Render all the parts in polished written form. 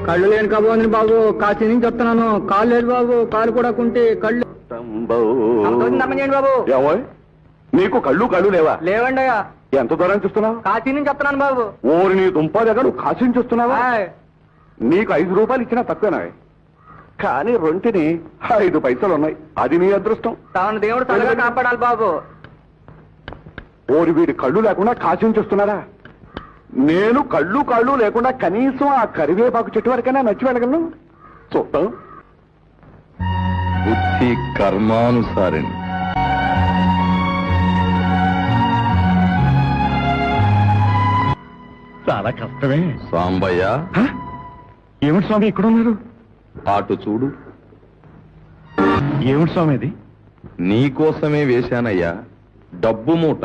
కళ్ళు లేని కాబోంది బాబు, కాశీ నుంచి వస్తున్నాను. కాళ్ళు లేదు బాబు, కాలు కూడా కుంటే కళ్ళు బాబు. నీకు కళ్ళు లేవా? లేవండి. ఎంత దూరం చూస్తున్నావు? కాశీ నుంచి వస్తున్నాను బాబు. ఓరి నీ దుంప దగ్గర కాశీ నుంచి వస్తున్నావా? నీకు 5 రూపాయలు ఇచ్చినా తక్కువేనా? కానీ రొంటిని 5 పైసలు ఉన్నాయి. అది నీ అదృష్టం. తాను దేవుడు తనగా కాపాడాలి బాబు. ఓరి వీడి కళ్ళు లేకుండా కాశీ నుంచి వస్తున్నారా? నేను కళ్ళు లేకుండా కనీసం ఆ కరివేపాకు చెట్టు వరకైనా నచ్చి వెళ్ళగలను. చూద్దాం. బుద్ధి కర్మానుసారిణి. చాలా కష్టమే. సాంబయ్య, ఏమిటి స్వామి ఇక్కడ ఉన్నారు? అటు చూడు. ఏమిటి స్వామి అది? నీకోసమే వేశానయ్యా, డబ్బు మూట.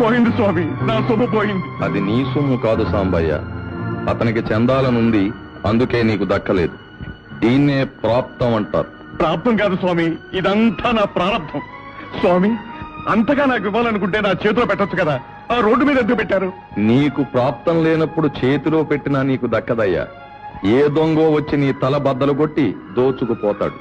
పోయింది స్వామి, నా సొమ్ము పోయింది. అది నీ సొమ్ము కాదు సాంబయ్య, అతనికి చెందాలనుంది, అందుకే నీకు దక్కలేదు. దీన్నే ప్రాప్తం అంటారు. ప్రాప్తం కాదు స్వామి, ఇదంతా నా ప్రారంభం. స్వామి, అంతగా నాకు ఇవ్వాలనుకుంటే నా చేతిలో పెట్టొచ్చు కదా, ఆ రోడ్డు మీద ఎందుకు పెట్టారు? నీకు ప్రాప్తం లేనప్పుడు చేతిలో పెట్టినా నీకు దక్కదయ్యా. ఏ దొంగో వచ్చి నీ తల బద్దలు కొట్టి దోచుకుపోతాడు.